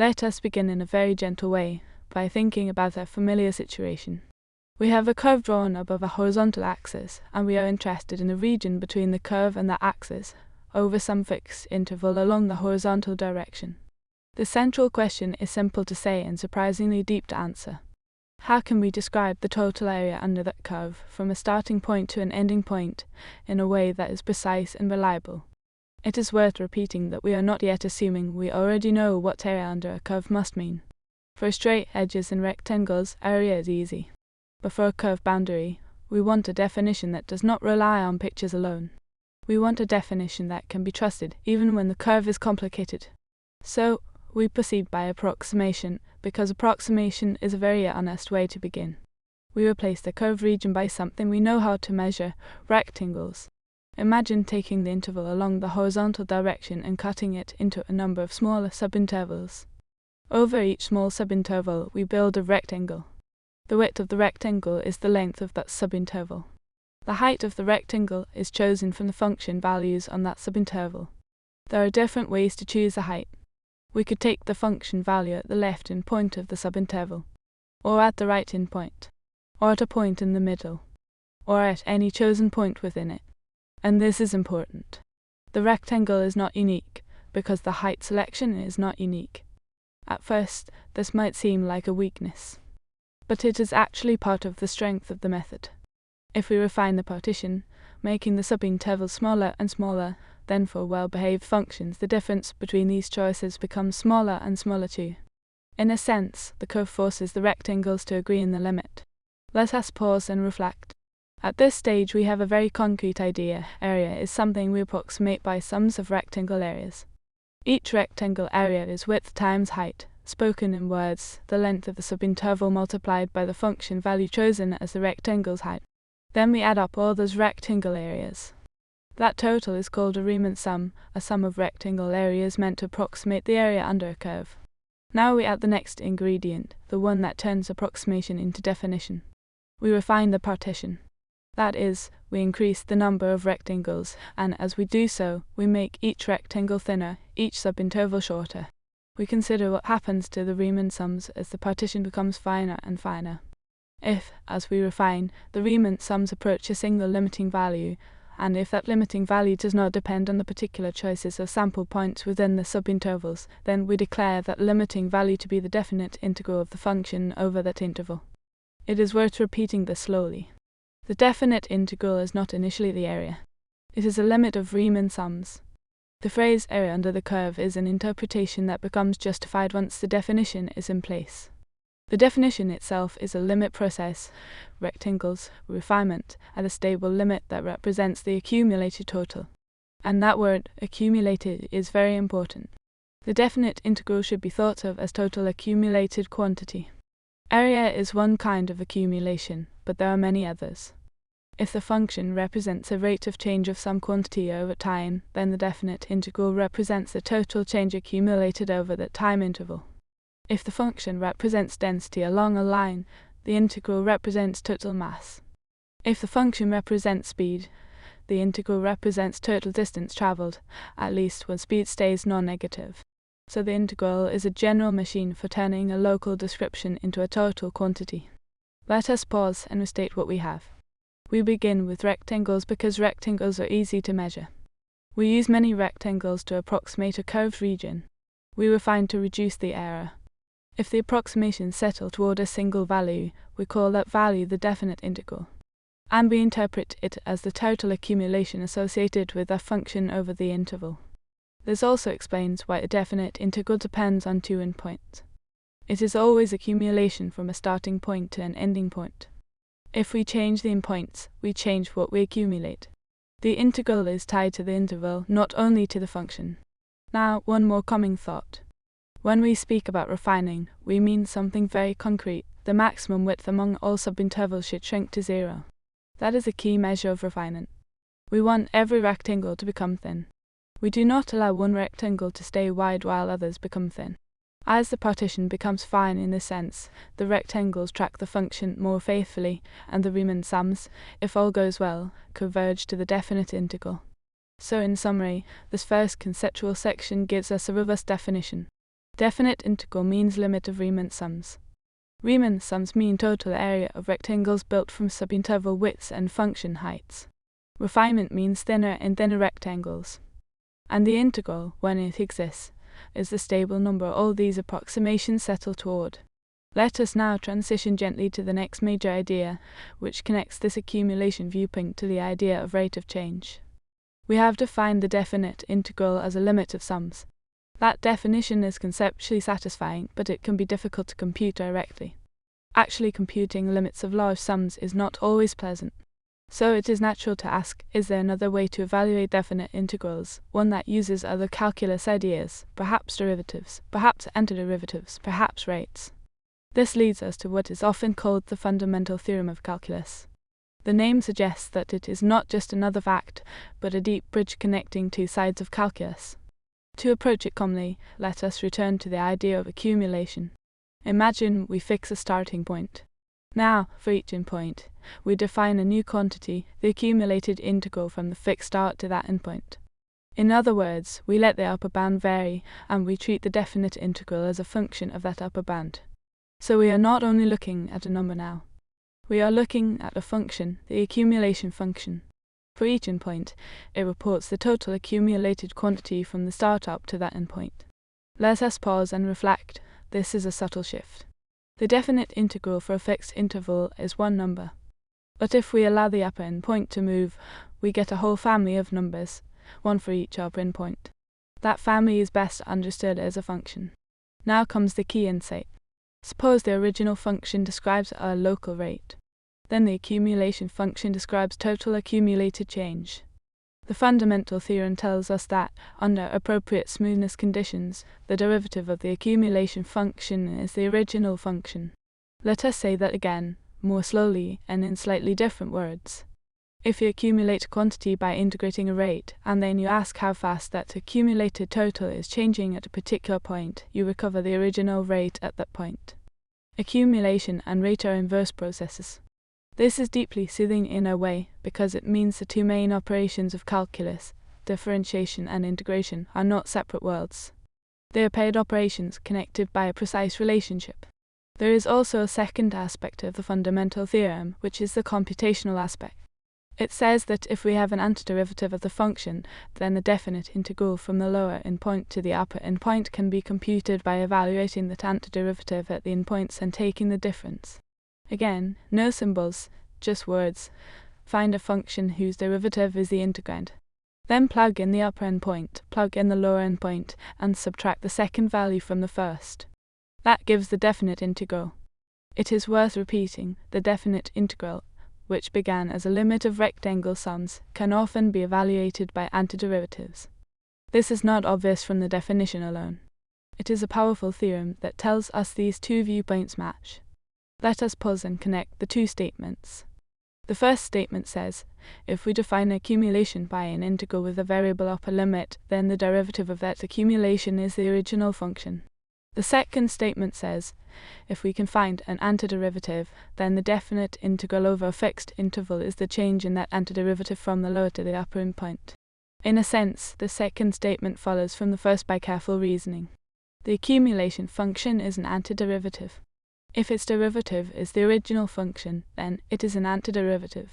Let us begin in a very gentle way by thinking about a familiar situation. We have a curve drawn above a horizontal axis, and we are interested in the region between the curve and the axis over some fixed interval along the horizontal direction. The central question is simple to say and surprisingly deep to answer. How can we describe the total area under that curve from a starting point to an ending point in a way that is precise and reliable? It is worth repeating that we are not yet assuming we already know what area under a curve must mean. For straight edges and rectangles, area is easy. But for a curved boundary, we want a definition that does not rely on pictures alone. We want a definition that can be trusted even when the curve is complicated. So, we proceed by approximation, because approximation is a very honest way to begin. We replace the curved region by something we know how to measure, rectangles. Imagine taking the interval along the horizontal direction and cutting it into a number of smaller subintervals. Over each small subinterval, we build a rectangle. The width of the rectangle is the length of that subinterval. The height of the rectangle is chosen from the function values on that subinterval. There are different ways to choose the height. We could take the function value at the left endpoint of the subinterval, or at the right endpoint, or at a point in the middle, or at any chosen point within it. And this is important. The rectangle is not unique, because the height selection is not unique. At first, this might seem like a weakness, but it is actually part of the strength of the method. If we refine the partition, making the subintervals smaller and smaller, then for well-behaved functions the difference between these choices becomes smaller and smaller too. In a sense, the curve forces the rectangles to agree in the limit. Let us pause and reflect. At this stage we have a very concrete idea. Area is something we approximate by sums of rectangle areas. Each rectangle area is width times height, spoken in words, the length of the subinterval multiplied by the function value chosen as the rectangle's height. Then we add up all those rectangle areas. That total is called a Riemann sum, a sum of rectangle areas meant to approximate the area under a curve. Now we add the next ingredient, the one that turns approximation into definition. We refine the partition. That is, we increase the number of rectangles, and as we do so, we make each rectangle thinner, each subinterval shorter. We consider what happens to the Riemann sums as the partition becomes finer and finer. If, as we refine, the Riemann sums approach a single limiting value, and if that limiting value does not depend on the particular choices of sample points within the subintervals, then we declare that limiting value to be the definite integral of the function over that interval. It is worth repeating this slowly. The definite integral is not initially the area. It is a limit of Riemann sums. The phrase area under the curve is an interpretation that becomes justified once the definition is in place. The definition itself is a limit process, rectangles, refinement, at a stable limit that represents the accumulated total. And that word, accumulated, is very important. The definite integral should be thought of as total accumulated quantity. Area is one kind of accumulation, but there are many others. If the function represents a rate of change of some quantity over time, then the definite integral represents the total change accumulated over that time interval. If the function represents density along a line, the integral represents total mass. If the function represents speed, the integral represents total distance traveled, at least when speed stays non-negative. So the integral is a general machine for turning a local description into a total quantity. Let us pause and restate what we have. We begin with rectangles because rectangles are easy to measure. We use many rectangles to approximate a curved region. We refine to reduce the error. If the approximations settle toward a single value, we call that value the definite integral. And we interpret it as the total accumulation associated with a function over the interval. This also explains why a definite integral depends on two endpoints. It is always accumulation from a starting point to an ending point. If we change the endpoints, we change what we accumulate. The integral is tied to the interval, not only to the function. Now, one more common thought. When we speak about refining, we mean something very concrete. The maximum width among all subintervals should shrink to 0. That is a key measure of refinement. We want every rectangle to become thin. We do not allow one rectangle to stay wide while others become thin. As the partition becomes fine in this sense, the rectangles track the function more faithfully, and the Riemann sums, if all goes well, converge to the definite integral. So in summary, this first conceptual section gives us a robust definition. Definite integral means limit of Riemann sums. Riemann sums mean total area of rectangles built from subinterval widths and function heights. Refinement means thinner and thinner rectangles. And the integral, when it exists, is the stable number all these approximations settle toward. Let us now transition gently to the next major idea, which connects this accumulation viewpoint to the idea of rate of change. We have defined the definite integral as a limit of sums. That definition is conceptually satisfying, but it can be difficult to compute directly. Actually computing limits of large sums is not always pleasant. So it is natural to ask, is there another way to evaluate definite integrals, one that uses other calculus ideas, perhaps derivatives, perhaps antiderivatives, perhaps rates? This leads us to what is often called the Fundamental Theorem of Calculus. The name suggests that it is not just another fact, but a deep bridge connecting two sides of calculus. To approach it calmly, let us return to the idea of accumulation. Imagine we fix a starting point. Now, for each endpoint, we define a new quantity, the accumulated integral from the fixed start to that endpoint. In other words, we let the upper bound vary, and we treat the definite integral as a function of that upper bound. So we are not only looking at a number now. We are looking at a function, the accumulation function. For each endpoint, it reports the total accumulated quantity from the start up to that endpoint. Let us pause and reflect. This is a subtle shift. The definite integral for a fixed interval is one number. But if we allow the upper endpoint to move, we get a whole family of numbers, one for each upper endpoint. That family is best understood as a function. Now comes the key insight. Suppose the original function describes a local rate. Then the accumulation function describes total accumulated change. The fundamental theorem tells us that, under appropriate smoothness conditions, the derivative of the accumulation function is the original function. Let us say that again, more slowly and in slightly different words. If you accumulate a quantity by integrating a rate, and then you ask how fast that accumulated total is changing at a particular point, you recover the original rate at that point. Accumulation and rate are inverse processes. This is deeply soothing in a way, because it means the two main operations of calculus, differentiation and integration, are not separate worlds. They are paired operations connected by a precise relationship. There is also a second aspect of the fundamental theorem, which is the computational aspect. It says that if we have an antiderivative of the function, then the definite integral from the lower endpoint to the upper endpoint can be computed by evaluating that antiderivative at the endpoints and taking the difference. Again, no symbols, just words. Find a function whose derivative is the integrand. Then plug in the upper endpoint, plug in the lower endpoint, and subtract the second value from the first. That gives the definite integral. It is worth repeating, the definite integral, which began as a limit of rectangle sums, can often be evaluated by antiderivatives. This is not obvious from the definition alone. It is a powerful theorem that tells us these two viewpoints match. Let us pause and connect the two statements. The first statement says, if we define accumulation by an integral with a variable upper limit, then the derivative of that accumulation is the original function. The second statement says, if we can find an antiderivative, then the definite integral over a fixed interval is the change in that antiderivative from the lower to the upper endpoint. In a sense, the second statement follows from the first by careful reasoning. The accumulation function is an antiderivative. If its derivative is the original function, then it is an antiderivative.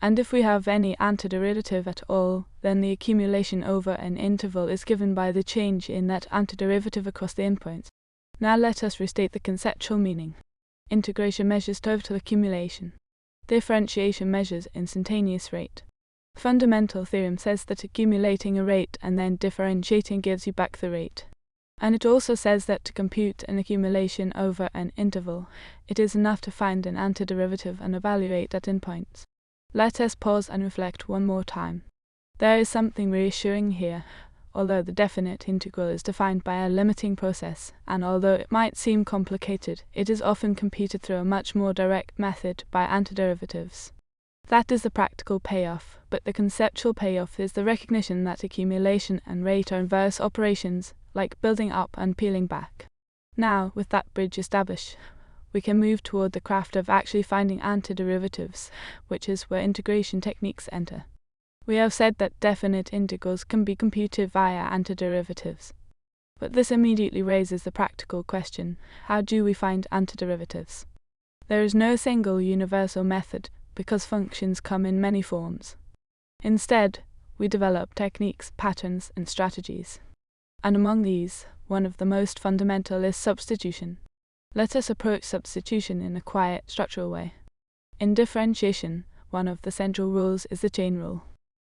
And if we have any antiderivative at all, then the accumulation over an interval is given by the change in that antiderivative across the endpoints. Now let us restate the conceptual meaning. Integration measures total accumulation. Differentiation measures instantaneous rate. Fundamental theorem says that accumulating a rate and then differentiating gives you back the rate. And it also says that to compute an accumulation over an interval, it is enough to find an antiderivative and evaluate at endpoints. Let us pause and reflect one more time. There is something reassuring here. Although the definite integral is defined by a limiting process, and although it might seem complicated, it is often computed through a much more direct method by antiderivatives. That is the practical payoff, but the conceptual payoff is the recognition that accumulation and rate are inverse operations, like building up and peeling back. Now, with that bridge established, we can move toward the craft of actually finding antiderivatives, which is where integration techniques enter. We have said that definite integrals can be computed via antiderivatives. But this immediately raises the practical question: how do we find antiderivatives? There is no single universal method, because functions come in many forms. Instead, we develop techniques, patterns, and strategies. And among these, one of the most fundamental is substitution. Let us approach substitution in a quiet, structural way. In differentiation, one of the central rules is the chain rule.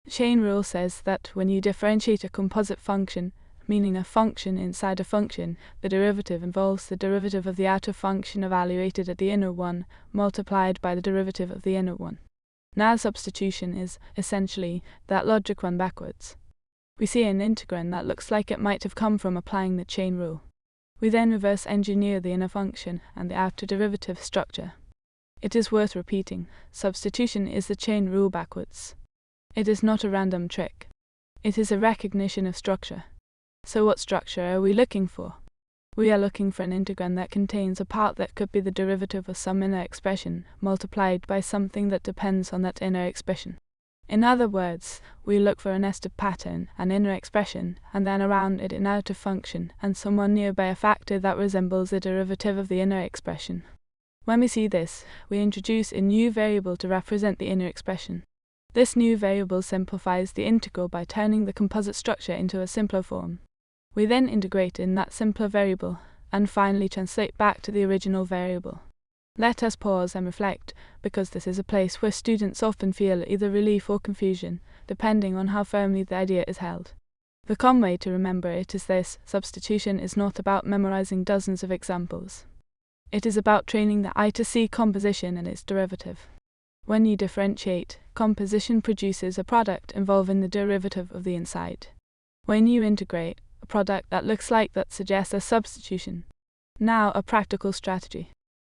The chain rule says that when you differentiate a composite function, meaning a function inside a function, the derivative involves the derivative of the outer function evaluated at the inner one multiplied by the derivative of the inner one. Now substitution is, essentially, that logic run backwards. We see an integrand that looks like it might have come from applying the chain rule. We then reverse engineer the inner function and the outer derivative structure. It is worth repeating, substitution is the chain rule backwards. It is not a random trick. It is a recognition of structure. So what structure are we looking for? We are looking for an integrand that contains a part that could be the derivative of some inner expression multiplied by something that depends on that inner expression. In other words, we look for a nested pattern, an inner expression, and then around it an outer function, and somewhere nearby a factor that resembles the derivative of the inner expression. When we see this, we introduce a new variable to represent the inner expression. This new variable simplifies the integral by turning the composite structure into a simpler form. We then integrate in that simpler variable, and finally translate back to the original variable. Let us pause and reflect, because this is a place where students often feel either relief or confusion, depending on how firmly the idea is held. The common way to remember it is this: substitution is not about memorizing dozens of examples. It is about training the eye to see composition and its derivative. When you differentiate, composition produces a product involving the derivative of the inside. When you integrate, a product that looks like that suggests a substitution. Now, a practical strategy.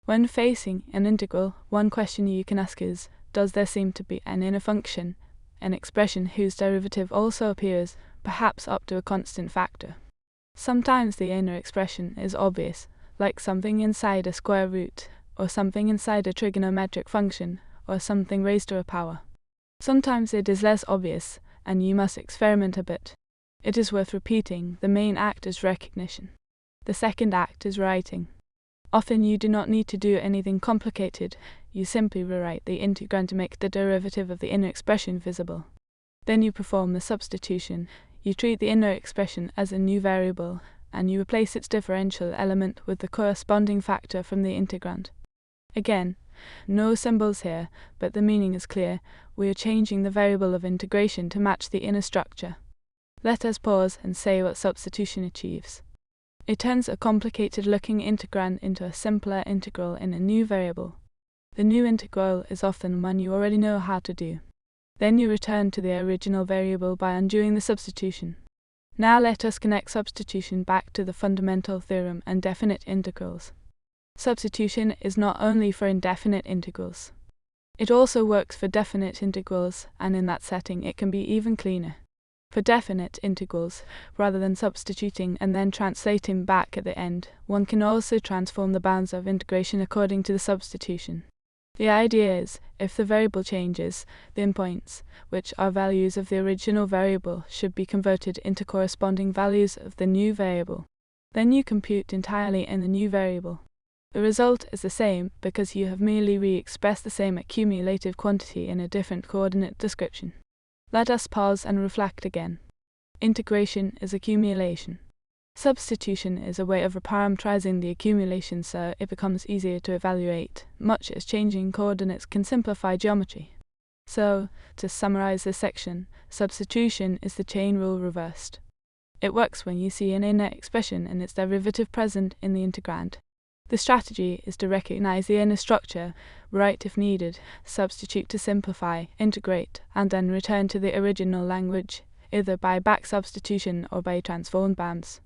When facing an integral, one question you can ask is, does there seem to be an inner function, an expression whose derivative also appears, perhaps up to a constant factor? Sometimes the inner expression is obvious, like something inside a square root, or something inside a trigonometric function, or something raised to a power. Sometimes it is less obvious, and you must experiment a bit. It is worth repeating, the main act is recognition. The second act is writing. Often you do not need to do anything complicated, you simply rewrite the integrand to make the derivative of the inner expression visible. Then you perform the substitution, you treat the inner expression as a new variable, and you replace its differential element with the corresponding factor from the integrand. Again, no symbols here, but the meaning is clear, we are changing the variable of integration to match the inner structure. Let us pause and say what substitution achieves. It turns a complicated-looking integrand into a simpler integral in a new variable. The new integral is often one you already know how to do. Then you return to the original variable by undoing the substitution. Now let us connect substitution back to the fundamental theorem and definite integrals. Substitution is not only for indefinite integrals. It also works for definite integrals, and in that setting it can be even cleaner. For definite integrals, rather than substituting and then translating back at the end, one can also transform the bounds of integration according to the substitution. The idea is, if the variable changes, the endpoints, which are values of the original variable, should be converted into corresponding values of the new variable. Then you compute entirely in the new variable. The result is the same because you have merely re-expressed the same accumulative quantity in a different coordinate description. Let us pause and reflect again. Integration is accumulation. Substitution is a way of reparametrizing the accumulation so it becomes easier to evaluate, much as changing coordinates can simplify geometry. So, to summarize this section, substitution is the chain rule reversed. It works when you see an inner expression and its derivative present in the integrand. The strategy is to recognize the inner structure, write if needed, substitute to simplify, integrate, and then return to the original language, either by back substitution or by transformed bounds.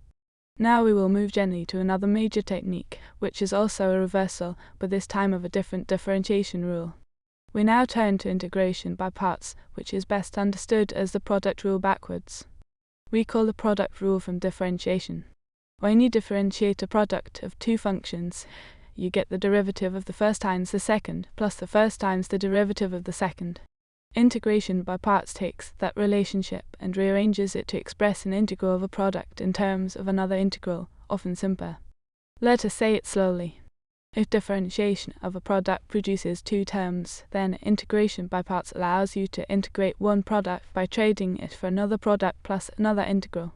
Now we will move gently to another major technique, which is also a reversal, but this time of a different differentiation rule. We now turn to integration by parts, which is best understood as the product rule backwards. We call the product rule from differentiation. When you differentiate a product of two functions, you get the derivative of the first times the second, plus the first times the derivative of the second. Integration by parts takes that relationship and rearranges it to express an integral of a product in terms of another integral, often simpler. Let us say it slowly. If differentiation of a product produces two terms, then integration by parts allows you to integrate one product by trading it for another product plus another integral.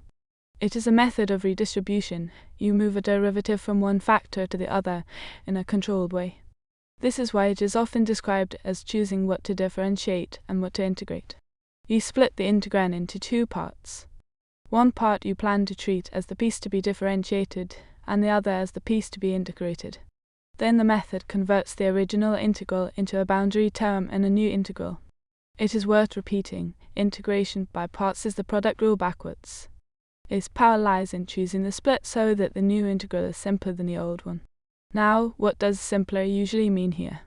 It is a method of redistribution. You move a derivative from one factor to the other in a controlled way. This is why it is often described as choosing what to differentiate and what to integrate. You split the integrand into two parts. One part you plan to treat as the piece to be differentiated, and the other as the piece to be integrated. Then the method converts the original integral into a boundary term and a new integral. It is worth repeating, integration by parts is the product rule backwards. Its power lies in choosing the split so that the new integral is simpler than the old one. Now, what does simpler usually mean here?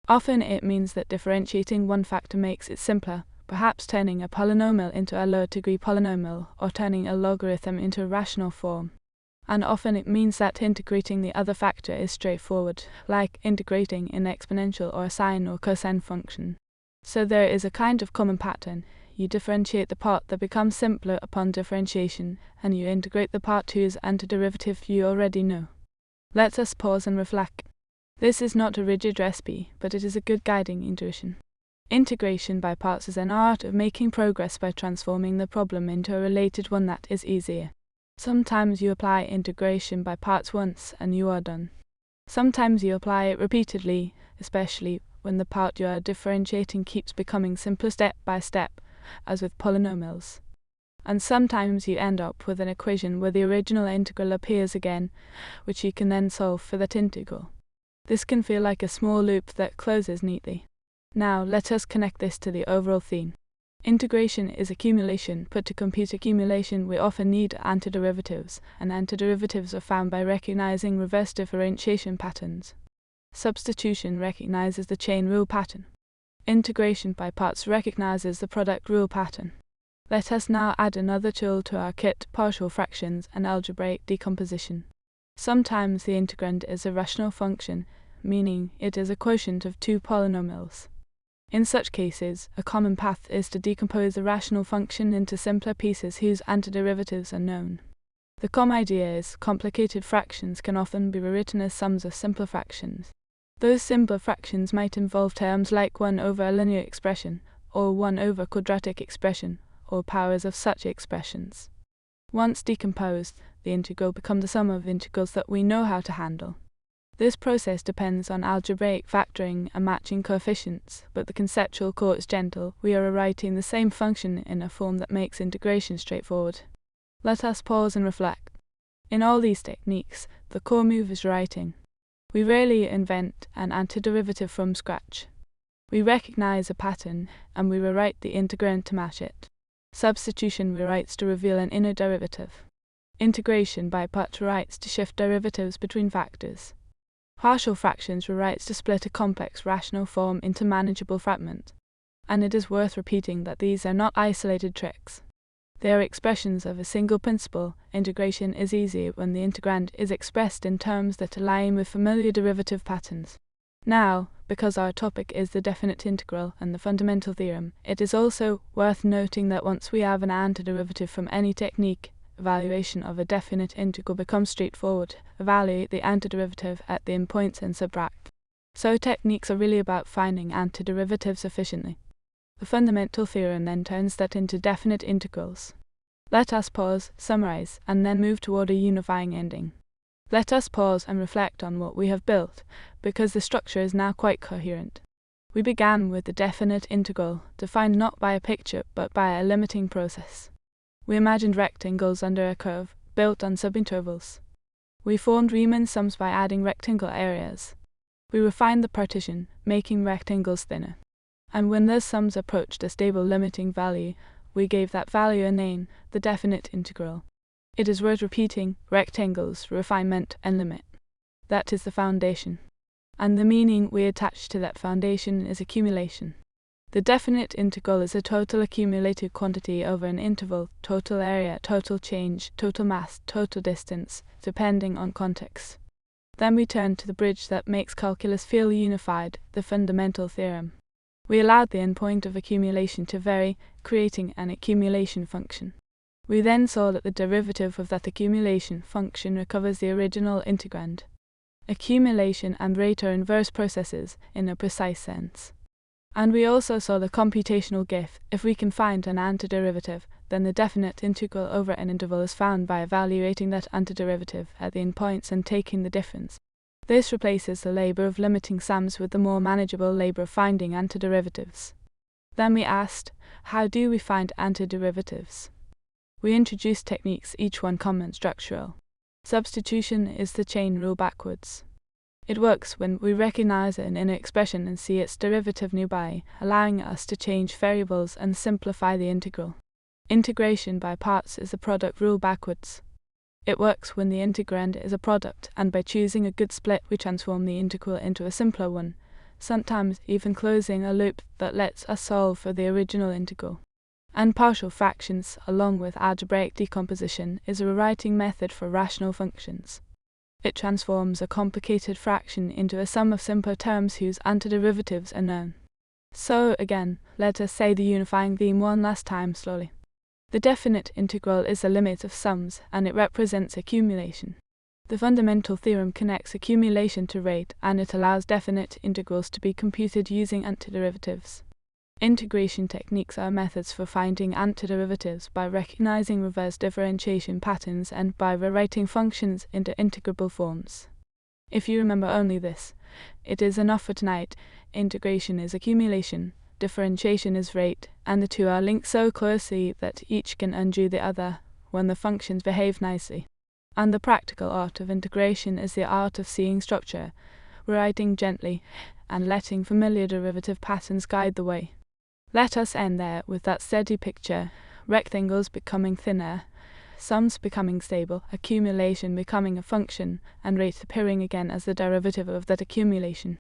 Often it means that differentiating one factor makes it simpler, perhaps turning a polynomial into a lower degree polynomial or turning a logarithm into a rational form. And often it means that integrating the other factor is straightforward, like integrating an exponential or a sine or cosine function. So there is a kind of common pattern. You differentiate the part that becomes simpler upon differentiation, and you integrate the part whose antiderivative you already know. Let us pause and reflect. This is not a rigid recipe, but it is a good guiding intuition. Integration by parts is an art of making progress by transforming the problem into a related one that is easier. Sometimes you apply integration by parts once and you are done. Sometimes you apply it repeatedly, especially when the part you are differentiating keeps becoming simpler step by step, as with polynomials. And sometimes you end up with an equation where the original integral appears again, which you can then solve for that integral. This can feel like a small loop that closes neatly. Now let us connect this to the overall theme. Integration is accumulation, but to compute accumulation we often need antiderivatives, and antiderivatives are found by recognizing reverse differentiation patterns. Substitution recognizes the chain rule pattern. Integration by parts recognizes the product rule pattern. Let us now add another tool to our kit, partial fractions and algebraic decomposition. Sometimes the integrand is a rational function, meaning it is a quotient of two polynomials. In such cases, a common path is to decompose a rational function into simpler pieces whose antiderivatives are known. The common idea is complicated fractions can often be rewritten as sums of simpler fractions. Those simpler fractions might involve terms like 1 over a linear expression, or 1 over a quadratic expression, or powers of such expressions. Once decomposed, the integral becomes the sum of integrals that we know how to handle. This process depends on algebraic factoring and matching coefficients, but the conceptual core is gentle. We are rewriting the same function in a form that makes integration straightforward. Let us pause and reflect. In all these techniques, the core move is writing. We rarely invent an antiderivative from scratch. We recognize a pattern, and we rewrite the integrand to match it. Substitution rewrites to reveal an inner derivative. Integration by part rewrites to shift derivatives between factors. Partial fractions rewrites to split a complex rational form into manageable fragments. And it is worth repeating that these are not isolated tricks. They are expressions of a single principle. Integration is easy when the integrand is expressed in terms that align with familiar derivative patterns. Now, because our topic is the definite integral and the fundamental theorem, it is also worth noting that once we have an antiderivative from any technique, evaluation of a definite integral becomes straightforward. Evaluate the antiderivative at the endpoints and subtract. So techniques are really about finding antiderivatives efficiently. The fundamental theorem then turns that into definite integrals. Let us pause, summarize, and then move toward a unifying ending. Let us pause and reflect on what we have built, because the structure is now quite coherent. We began with the definite integral, defined not by a picture but by a limiting process. We imagined rectangles under a curve, built on subintervals. We formed Riemann sums by adding rectangle areas. We refined the partition, making rectangles thinner. And when those sums approached a stable limiting value, we gave that value a name, the definite integral. It is worth repeating: rectangles, refinement, and limit. That is the foundation. And the meaning we attach to that foundation is accumulation. The definite integral is a total accumulated quantity over an interval, total area, total change, total mass, total distance, depending on context. Then we turn to the bridge that makes calculus feel unified, the fundamental theorem. We allowed the endpoint of accumulation to vary, creating an accumulation function. We then saw that the derivative of that accumulation function recovers the original integrand. Accumulation and rate are inverse processes in a precise sense. And we also saw the computational GIF. If we can find an antiderivative, then the definite integral over an interval is found by evaluating that antiderivative at the endpoints and taking the difference. This replaces the labor of limiting sums with the more manageable labor of finding antiderivatives. Then we asked, how do we find antiderivatives? We introduced techniques, each one common structural. Substitution is the chain rule backwards. It works when we recognize an inner expression and see its derivative nearby, allowing us to change variables and simplify the integral. Integration by parts is the product rule backwards. It works when the integrand is a product, and by choosing a good split we transform the integral into a simpler one, sometimes even closing a loop that lets us solve for the original integral. And partial fractions, along with algebraic decomposition, is a rewriting method for rational functions. It transforms a complicated fraction into a sum of simpler terms whose antiderivatives are known. So, again, let us say the unifying theme one last time slowly. The definite integral is the limit of sums, and it represents accumulation. The fundamental theorem connects accumulation to rate, and it allows definite integrals to be computed using antiderivatives. Integration techniques are methods for finding antiderivatives by recognizing reverse differentiation patterns and by rewriting functions into integrable forms. If you remember only this, it is enough for tonight. Integration is accumulation, differentiation is rate, and the two are linked so closely that each can undo the other when the functions behave nicely. And the practical art of integration is the art of seeing structure, rewriting gently, and letting familiar derivative patterns guide the way. Let us end there with that steady picture, rectangles becoming thinner, sums becoming stable, accumulation becoming a function, and rate appearing again as the derivative of that accumulation.